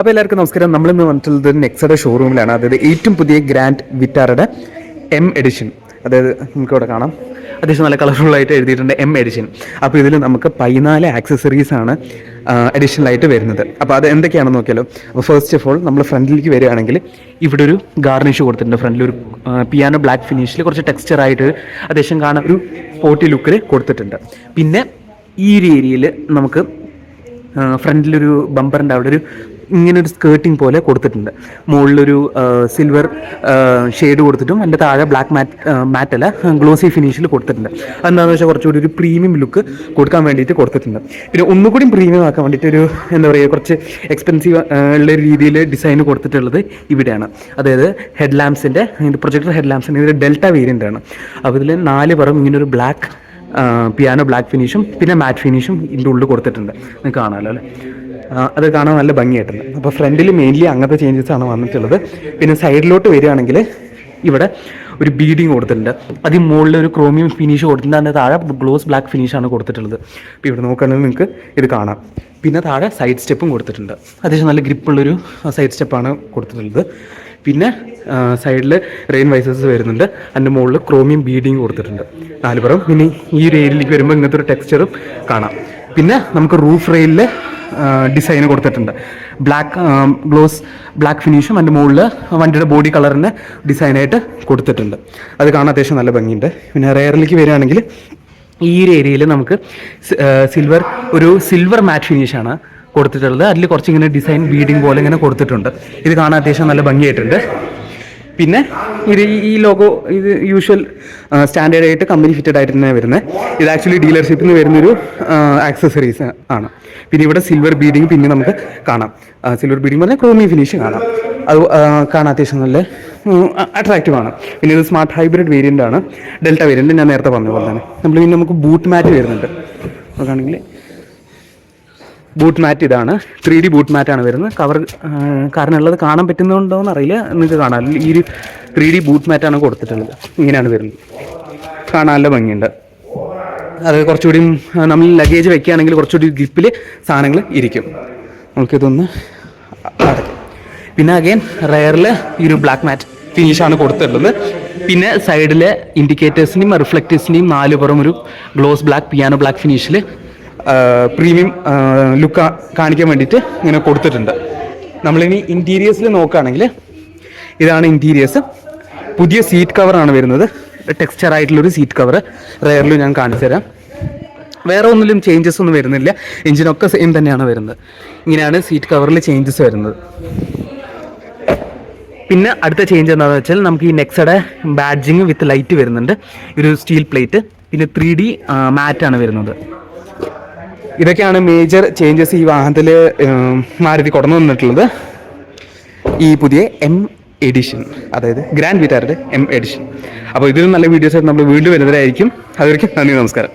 അപ്പോൾ എല്ലാവർക്കും നമസ്കാരം. നമ്മളിന്ന് വന്നിട്ടുള്ളത് നെക്സയുടെ ഷോറൂമിലാണ്. അതായത് ഏറ്റവും പുതിയ ഗ്രാൻഡ് വിറ്റാറയുടെ എം എഡിഷൻ. അതായത് നമുക്കിവിടെ കാണാം, അത്യാവശ്യം നല്ല കളർഫുള്ളായിട്ട് എഴുതിയിട്ടുണ്ട് എം എഡിഷൻ. അപ്പോൾ ഇതിൽ നമുക്ക് 14 ആക്സസറീസാണ് അഡീഷണലായിട്ട് വരുന്നത്. അപ്പോൾ അത് എന്തൊക്കെയാണെന്ന് നോക്കിയാലോ. അപ്പോൾ ഫസ്റ്റ് ഓഫ് ഓൾ നമ്മൾ ഫ്രണ്ടിലേക്ക് വരികയാണെങ്കിൽ ഇവിടെ ഒരു ഗാർണിഷ് കൊടുത്തിട്ടുണ്ട്. ഫ്രണ്ടിലൊരു പിയാനോ ബ്ലാക്ക് ഫിനിഷിൽ കുറച്ച് ടെക്സ്ചറായിട്ട് അത്യാവശ്യം കാണാൻ ഒരു സ്പോർട്ടി ലുക്കിൽ കൊടുത്തിട്ടുണ്ട്. പിന്നെ ഈ ഒരു ഏരിയയിൽ നമുക്ക് ഫ്രണ്ടിലൊരു ബമ്പറിൻ്റെ അവിടെ ഒരു ഇങ്ങനൊരു സ്കേർട്ടിങ് പോലെ കൊടുത്തിട്ടുണ്ട്. മുകളിലൊരു സിൽവർ ഷെയ്ഡ് കൊടുത്തിട്ടും അതിൻ്റെ താഴെ ബ്ലാക്ക് മാറ്റല്ല ഗ്ലോസി ഫിനിഷിൽ കൊടുത്തിട്ടുണ്ട്. അതെന്താണെന്ന് വെച്ചാൽ കുറച്ചുകൂടി ഒരു പ്രീമിയം ലുക്ക് കൊടുക്കാൻ വേണ്ടിയിട്ട് കൊടുത്തിട്ടുണ്ട്. പിന്നെ ഒന്നുകൂടി പ്രീമിയം ആക്കാൻ വേണ്ടിയിട്ട് ഒരു എന്താ പറയുക, കുറച്ച് എക്സ്പെൻസീവ് ഉള്ള രീതിയിൽ ഡിസൈൻ കൊടുത്തിട്ടുള്ളത് ഇവിടെയാണ്. അതായത് ഹെഡ് ലാംപ്സിൻ്റെ പ്രൊജക്ടർ ഹെഡ് ലാംപ്സിൻ്റെ ഒരു ഡെൽറ്റ വേരിയൻ്റ് ആണ്. അപ്പോൾ ഇതിൽ 4 പുറം ഇങ്ങനൊരു ബ്ലാക്ക് പിയാനോ ബ്ലാക്ക് ഫിനിഷും പിന്നെ മാറ്റ് ഫിനിഷും ഇതിൻ്റെ ഉള്ളിൽ കൊടുത്തിട്ടുണ്ട്. നിങ്ങൾക്ക് കാണാമല്ലോ അല്ലേ, അത് കാണാൻ നല്ല ഭംഗിയായിട്ടുണ്ട്. അപ്പോൾ ഫ്രണ്ടിൽ മെയിൻലി അങ്ങനത്തെ ചേഞ്ചസ് ആണ് വന്നിട്ടുള്ളത്. പിന്നെ സൈഡിലോട്ട് വരികയാണെങ്കിൽ ഇവിടെ ഒരു ബീഡിങ് കൊടുത്തിട്ടുണ്ട്. അതിന് മുകളിൽ ഒരു ക്രോമിയം ഫിനിഷ് കൊടുത്തിട്ടുണ്ട്. അതിൻ്റെ താഴെ ഗ്ലോസ് ബ്ലാക്ക് ഫിനിഷാണ് കൊടുത്തിട്ടുള്ളത്. അപ്പോൾ ഇവിടെ നോക്കുകയാണെങ്കിൽ നിങ്ങൾക്ക് ഇത് കാണാം. പിന്നെ താഴെ സൈഡ് സ്റ്റെപ്പും കൊടുത്തിട്ടുണ്ട്. അത്യാവശ്യം നല്ല ഗ്രിപ്പുള്ളൊരു സൈഡ് സ്റ്റെപ്പാണ് കൊടുത്തിട്ടുള്ളത്. പിന്നെ സൈഡിൽ റെയിൻ വൈസേഴ്സ് വരുന്നുണ്ട്. അതിൻ്റെ മുകളിൽ ക്രോമിയം ബീഡിങ് കൊടുത്തിട്ടുണ്ട് 4 പുറം. പിന്നെ ഈ ഒരു ഏരിയയിലേക്ക് വരുമ്പോൾ ഇങ്ങനത്തെ ഒരു ടെക്സ്ചറും കാണാം. പിന്നെ നമുക്ക് റൂഫ് റെയിലിൽ ഡിസൈൻ കൊടുത്തിട്ടുണ്ട്. ഗ്ലോസ് ബ്ലാക്ക് ഫിനിഷും അതിൻ്റെ മുകളിൽ വണ്ടിയുടെ ബോഡി കളറിൻ്റെ ഡിസൈനായിട്ട് കൊടുത്തിട്ടുണ്ട്. അത് കാണാൻ അത്യാവശ്യം നല്ല ഭംഗിയുണ്ട്. പിന്നെ റെയറിലേക്ക് വരികയാണെങ്കിൽ ഈ ഒരു ഏരിയയിൽ നമുക്ക് സിൽവർ മാറ്റ് ഫിനിഷാണ് കൊടുത്തിട്ടുള്ളത്. അതിൽ കുറച്ചിങ്ങനെ ഡിസൈൻ ബീഡിങ് പോലെ ഇങ്ങനെ കൊടുത്തിട്ടുണ്ട്. ഇത് കാണാൻ അത്യാവശ്യം നല്ല ഭംഗിയായിട്ടുണ്ട്. പിന്നെ ഈ ലോഗോ ഇത് യൂഷ്വൽ സ്റ്റാൻഡേർഡ് ആയിട്ട് കമ്പനി ഫിറ്റഡ് ആയിട്ട് തന്നെ വരുന്നത്. ഇത് ആക്ച്വലി ഡീലർഷിപ്പിൽ നിന്ന് വരുന്നൊരു ആക്സസറീസ് ആണ്. പിന്നെ ഇവിടെ സിൽവർ ബീഡിങ് പിന്നെ നമുക്ക് കാണാം. സിൽവർ ബീഡിങ് പറഞ്ഞാൽ ക്രോമി ഫിനിഷ് കാണാം. അത് കാണാൻ അത്യാവശ്യം നല്ല അട്രാക്റ്റീവ് ആണ്. പിന്നെ ഇത് സ്മാർട്ട് ഹൈബ്രിഡ് വേരിയൻ്റ് ആണ്, ഡെൽറ്റ വേരിയൻ്റ്. ഞാൻ നേരത്തെ പറഞ്ഞ പോലെ തന്നെ പിന്നെ നമുക്ക് ബൂട്ട് മാറ്റ് വരുന്നുണ്ട്. നോക്കുകയാണെങ്കിൽ ബൂട്ട് മാറ്റ് ഇതാണ് 3D ബൂട്ട് മാറ്റാണ് വരുന്നത്. കാരണം ഉള്ളത് കാണാൻ പറ്റുന്നുണ്ടോ എന്ന് അറിയില്ല, നിങ്ങൾക്ക് കാണാം. ഈ ഒരു 3D ബൂട്ട് മാറ്റാണ് കൊടുത്തിട്ടുള്ളത്. ഇങ്ങനെയാണ് വരുന്നത്. കാണാൻ നല്ല ഭംഗിയുണ്ട്. അത് കുറച്ചുകൂടി നമ്മൾ ലഗേജ് വെക്കുകയാണെങ്കിൽ കുറച്ചുകൂടി ഗ്രിപ്പിൽ സാധനങ്ങൾ ഇരിക്കും. നമുക്കിതൊന്ന് അടയ്ക്കാം. പിന്നെ അഗൈൻ റെയറിൽ ഈ ഒരു ബ്ലാക്ക് മാറ്റ് ഫിനിഷാണ് കൊടുത്തിട്ടുള്ളത്. പിന്നെ സൈഡിലെ ഇൻഡിക്കേറ്റേഴ്സിൻ്റെയും റിഫ്ലക്റ്റേഴ്സിൻ്റെയും 4 പുറം ഒരു ഗ്ലോസ് ബ്ലാക്ക് പിയാനോ ബ്ലാക്ക് ഫിനിഷിൽ പ്രീമിയം ലുക്ക് കാണിക്കാൻ വേണ്ടിയിട്ട് ഇങ്ങനെ കൊടുത്തിട്ടുണ്ട്. നമ്മളിനി ഇൻറ്റീരിയേഴ്സിൽ നോക്കുകയാണെങ്കിൽ ഇതാണ് ഇൻറ്റീരിയേഴ്സ്. പുതിയ സീറ്റ് കവറാണ് വരുന്നത്. ടെക്സ്ചർ ആയിട്ടുള്ളൊരു സീറ്റ് കവർ റെയറിൽ ഞാൻ കാണിച്ചു തരാം. വേറെ ഒന്നിലും ചേഞ്ചസ് ഒന്നും വരുന്നില്ല. എഞ്ചിനൊക്കെ സെയിം തന്നെയാണ് വരുന്നത്. ഇങ്ങനെയാണ് സീറ്റ് കവറിൽ ചേഞ്ചസ് വരുന്നത്. പിന്നെ അടുത്ത ചേഞ്ച് എന്താണെന്ന് വെച്ചാൽ നമുക്ക് ഈ നെക്സയുടെ ബാഡ്ജിങ് വിത്ത് ലൈറ്റ് വരുന്നുണ്ട്. ഒരു സ്റ്റീൽ പ്ലേറ്റ്. പിന്നെ 3D മാറ്റാണ് വരുന്നത്. ഇതൊക്കെയാണ് മേജർ ചേഞ്ചസ് ഈ വാഹനത്തിൽ മാരുതി കൊണ്ടു വന്നിട്ടുള്ളത്. ഈ പുതിയ എം എഡിഷൻ, അതായത് ഗ്രാൻഡ് വിറ്റാറയുടെ എം എഡിഷൻ. അപ്പോൾ ഇതിലും നല്ല വീഡിയോസ് ആയിട്ട് നമ്മൾ വീണ്ടും വരുന്നതായിരിക്കും. അതുവരെയ്ക്കും നന്ദി, നമസ്കാരം.